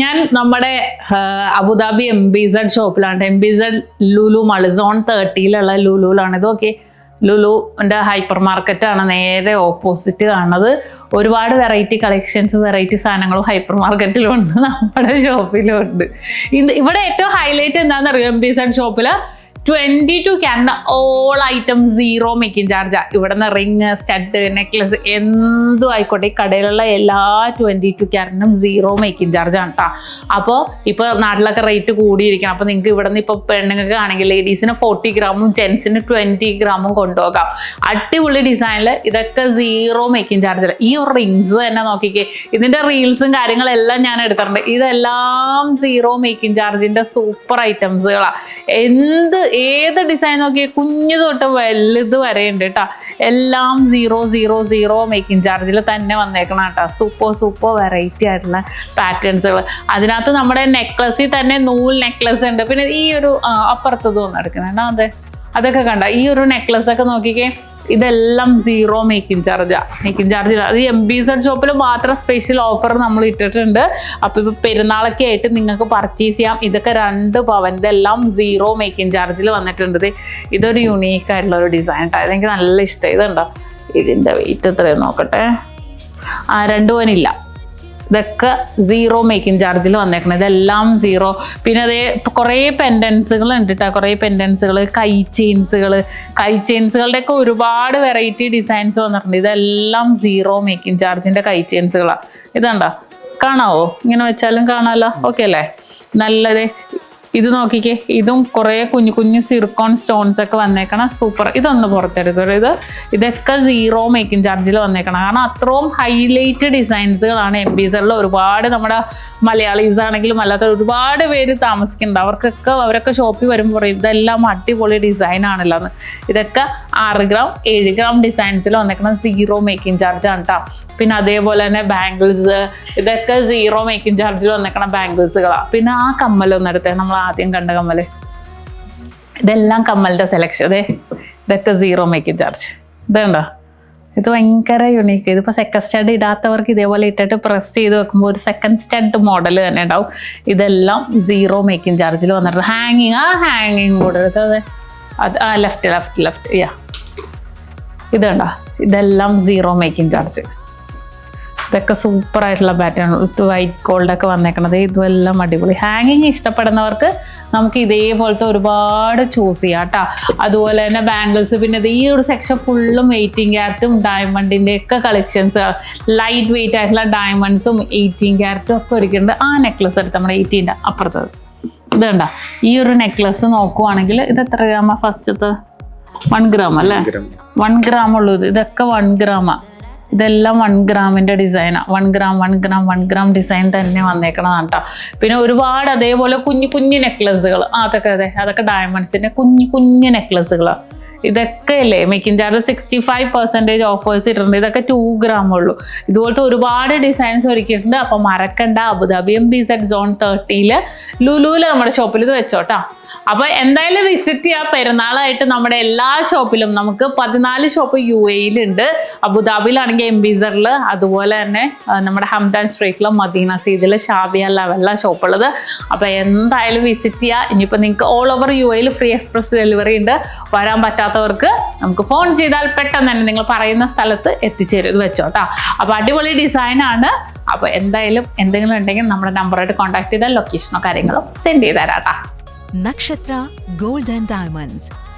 ഞാൻ നമ്മുടെ Abu Dhabi MBZ ഷോപ്പിലാണ്. MBZ Lulu മളിസോൺ 30 ലുലുലാണ്. ഇത് ഓക്കെ, ലുലുവിൻ്റെ ഹൈപ്പർ മാർക്കറ്റാണ് നേരെ ഓപ്പോസിറ്റ് കാണുന്നത്. ഒരുപാട് വെറൈറ്റി കളക്ഷൻസ്, വെറൈറ്റി സാധനങ്ങളും ഹൈപ്പർ മാർക്കറ്റിലും ഉണ്ട്, നമ്മുടെ ഷോപ്പിലും ഉണ്ട്. ഇവിടെ ഏറ്റവും ഹൈലൈറ്റ് എന്താണെന്ന് അറിയാം, MBZ ഷോപ്പിൽ 22 ക്യാരറ്റ് ഓൾ ഐറ്റം 0 മേക്കിംഗ് ചാർജാ. ഇവിടെ നിന്ന് റിങ്, സ്റ്റഡ്, നെക്ലസ് എന്തും ആയിക്കോട്ടെ, ഈ കടയിലുള്ള എല്ലാ 22 ക്യാരറ്റിനും 0 മേക്കിംഗ് ചാർജാണ് കേട്ടോ. അപ്പോൾ ഇപ്പോൾ നാട്ടിലൊക്കെ റേറ്റ് കൂടിയിരിക്കണം. അപ്പോൾ നിങ്ങൾക്ക് ഇവിടെ നിന്ന് ഇപ്പോൾ പെണ്ണുങ്ങൾക്ക് ആണെങ്കിൽ ലേഡീസിന് 40 ഗ്രാമും ജെൻസിന് 20 ഗ്രാമും കൊണ്ടുപോകാം. അടിപൊളി ഡിസൈനിൽ ഇതൊക്കെ 0 മേക്കിംഗ് ചാർജിൽ. ഈ റിങ്സ് തന്നെ നോക്കിക്കേ, ഇതിൻ്റെ റീൽസും കാര്യങ്ങളെല്ലാം ഞാൻ എടുത്തിട്ടുണ്ട്. ഇതെല്ലാം 0 മേക്കിംഗ് ചാർജിൻ്റെ സൂപ്പർ ഐറ്റംസുകളാണ്. ഏത് ഡിസൈൻ നോക്കിയാൽ കുഞ്ഞു തൊട്ട് വലുത് വരെ ഉണ്ട് കേട്ടോ. എല്ലാം 000 മേക്കിംഗ് ചാർജിൽ തന്നെ വന്നേക്കണം കേട്ടോ. സൂപ്പർ വെറൈറ്റി ആയിട്ടുള്ള പാറ്റേൺസുകൾ. അതിനകത്ത് നമ്മുടെ നെക്ലസിൽ തന്നെ നൂൽ നെക്ലസ് ഉണ്ട്. പിന്നെ ഈ ഒരു അപ്പുറത്ത് തോന്നുന്നു എടുക്കണേ, അതൊക്കെ കണ്ട. ഈ ഒരു നെക്ലസ് ഒക്കെ നോക്കിക്കേ, ഇതെല്ലാം 0 മേക്കിംഗ് ചാർജ്. അത് MBZ ഷോപ്പിൽ മാത്രം സ്പെഷ്യൽ ഓഫർ നമ്മൾ ഇട്ടിട്ടുണ്ട്. അപ്പോൾ ഇപ്പോൾ പെരുന്നാളൊക്കെ ആയിട്ട് നിങ്ങൾക്ക് പർച്ചേസ് ചെയ്യാം. ഇതൊക്കെ 2 പവൻ, ഇതെല്ലാം 0 മേക്കിംഗ് ചാർജിൽ വന്നിട്ടുണ്ട്. ഇതൊരു യുണീക്ക് ആയിട്ടുള്ള ഒരു ഡിസൈൻ കേട്ടോ. ഇതെനിക്ക് നല്ല ഇഷ്ടം. ഇതുണ്ടോ, ഇതിൻ്റെ വെയിറ്റ് എത്രയും നോക്കട്ടെ, 2 പവനില്ല. ഇതൊക്കെ 0 മേക്കിംഗ് ചാർജിൽ വന്നേക്കണം. ഇതെല്ലാം 0. പിന്നെ അതേ കുറേ പെൻഡൻസുകൾ ഉണ്ട് കേട്ടോ. കുറേ പെൻഡൻസുകൾ, കൈ ചെയിൻസുകളുടെയൊക്കെ ഒരുപാട് വെറൈറ്റി ഡിസൈൻസ് വന്നിട്ടുണ്ട്. ഇതെല്ലാം 0 മേക്കിംഗ് ചാർജിൻ്റെ കൈ ചെയിൻസുകളാണ്. ഇതുണ്ടോ, കാണാവോ? ഇങ്ങനെ വെച്ചാലും കാണാമല്ലോ. ഓക്കെ അല്ലേ? നല്ലത്. ഇത് നോക്കിക്കേ, ഇതും കുറേ കുഞ്ഞു സിർക്കോൺ സ്റ്റോൺസ് ഒക്കെ വന്നേക്കണം. സൂപ്പർ. ഇതൊന്ന് പുറത്തെടുക്കരുത്. ഇതൊക്കെ 0 മേക്കിംഗ് ചാർജിൽ വന്നേക്കണം. കാരണം അത്രയും ഹൈലൈറ്റ് ഡിസൈൻസുകളാണ് MBZൽ. ഒരുപാട് നമ്മുടെ മലയാളീസ് ആണെങ്കിലും അല്ലാത്ത ഒരുപാട് പേര് താമസിക്കുന്നുണ്ട്. അവരൊക്കെ ഷോപ്പിൽ വരുമ്പോൾ പറയും ഇതെല്ലാം അടിപൊളി ഡിസൈനാണല്ലോ എന്ന്. ഇതൊക്കെ 6 ഗ്രാം 7 ഗ്രാം ഡിസൈൻസിൽ വന്നേക്കണം. 0 മേക്കിംഗ് ചാർജാണ് കേട്ടോ. പിന്നെ അതേപോലെ തന്നെ ബാംഗിൾസ്, ഇതൊക്കെ 0 മേക്കിംഗ് ചാർജിൽ വന്നേക്കണ ബാംഗിൾസുകളാണ്. പിന്നെ ആ കമ്മലൊന്നും എടുത്തേ, നമ്മൾ ആദ്യം കണ്ട കമ്മൽ. ഇതെല്ലാം കമ്മലിൻ്റെ സെലക്ഷൻ. ഇതൊക്കെ 0 മേക്കിംഗ് ചാർജ്. ഇതുണ്ടോ, ഇത് ഭയങ്കര യുണീക്ക്. ഇതിപ്പോൾ സെക്കൻഡ് സ്റ്റഡ് ഇടാത്തവർക്ക് ഇതേപോലെ ഇട്ടിട്ട് പ്രസ് ചെയ്ത് വെക്കുമ്പോൾ ഒരു സെക്കൻഡ് സ്റ്റഡ് മോഡൽ തന്നെ ഉണ്ടാവും. ഇതെല്ലാം 0 മേക്കിംഗ് ചാർജിൽ വന്നിട്ടുണ്ട്. ഹാങ്ങിങ് കൂടെ എടുത്തത് ലെഫ്റ്റ് ഇതുണ്ടോ, ഇതെല്ലാം 0 മേക്കിംഗ് ചാർജ്. ഇതൊക്കെ സൂപ്പർ ആയിട്ടുള്ള പാറ്റേൺ, വൈറ്റ് ഗോൾഡൊക്കെ വന്നേക്കണത്. ഇതുമെല്ലാം അടിപൊളി. ഹാങ്ങിങ് ഇഷ്ടപ്പെടുന്നവർക്ക് നമുക്ക് ഇതേപോലത്തെ ഒരുപാട് ചൂസ് ചെയ്യാം കേട്ടോ. അതുപോലെ തന്നെ ബാംഗിൾസ്. പിന്നെ ഈ ഒരു സെക്ഷൻ ഫുള്ളും 18 ക്യാരറ്റും ഡയമണ്ടിൻ്റെ ഒക്കെ കളക്ഷൻസ്, ലൈറ്റ് വെയിറ്റ് ആയിട്ടുള്ള ഡയമണ്ട്സും 18 ക്യാരറ്റും ഒക്കെ ഒരുക്കുന്നുണ്ട്. ആ നെക്ലസ് എടുത്ത് നമ്മുടെ 18ൻ്റെ അപ്പുറത്തത് ഇതുണ്ട. ഈ ഒരു നെക്ലസ് നോക്കുവാണെങ്കിൽ ഇത് എത്ര ഗ്രാമാ? ഫസ്റ്റത്തെ 1 ഗ്രാം അല്ലേ? 1 ഗ്രാം ഉള്ളൂ. ഇതൊക്കെ 1 ഗ്രാമാണ്. ഇതെല്ലാം 1 ഗ്രാമിൻ്റെ ഡിസൈനാണ്. 1 ഗ്രാം ഡിസൈൻ തന്നെ വന്നേക്കണതാണ് കേട്ടോ. പിന്നെ ഒരുപാട് അതേപോലെ കുഞ്ഞു നെക്ലസുകൾ, അതൊക്കെ ഡയമണ്ട്സിൻ്റെ കുഞ്ഞു നെക്ലസുകളാണ്. ഇതൊക്കെ അല്ലേ മേക്കിംഗ് ചാർജ് 65% ഓഫേഴ്സ് ഇട്ടിട്ടുണ്ട്. ഇതൊക്കെ 2 ഗ്രാം ഉള്ളൂ. ഇതുപോലത്തെ ഒരുപാട് ഡിസൈൻസ് ഒരുക്കിയിട്ടുണ്ട്. അപ്പോൾ മറക്കണ്ട, അബുദാബി MBZ സോൺ 30 ലുലുവിൽ നമ്മുടെ ഷോപ്പിൽ ഇത് വെച്ചോട്ടോ. അപ്പോൾ എന്തായാലും വിസിറ്റ് ചെയ്യുക. പെരുന്നാളായിട്ട് നമ്മുടെ എല്ലാ ഷോപ്പിലും നമുക്ക് 14 ഷോപ്പ് UAEയിലുണ്ട്. അബുദാബിയിലാണെങ്കിൽ MBZൽ, അതുപോലെ തന്നെ നമ്മുടെ ഹംദാൻ സ്ട്രീറ്റിലും മദീന സീദിൽ ഷാബിയ ലെവലിലാണ് ഷോപ്പുള്ളത്. അപ്പോൾ എന്തായാലും വിസിറ്റ് ചെയ്യുക. ഇനിയിപ്പോൾ നിങ്ങൾക്ക് ഓൾ ഓവർ UAEയിൽ ഫ്രീ എക്സ്പ്രസ് ഡെലിവറി ഉണ്ട്. വരാൻ പറ്റാത്തവർക്ക് നമുക്ക് ഫോൺ ചെയ്താൽ പെട്ടെന്ന് തന്നെ നിങ്ങൾ പറയുന്ന സ്ഥലത്ത് എത്തിച്ചേരും. ഇത് വെച്ചോട്ടോ. അപ്പോൾ അടിപൊളി ഡിസൈനാണ്. അപ്പോൾ എന്തായാലും എന്തെങ്കിലും ഉണ്ടെങ്കിൽ നമ്മുടെ നമ്പറായിട്ട് കോൺടാക്ട് ചെയ്താൽ ലൊക്കേഷനോ കാര്യങ്ങളോ സെൻഡ് ചെയ്ത് തരാം. Nakshatra Gold and Diamonds,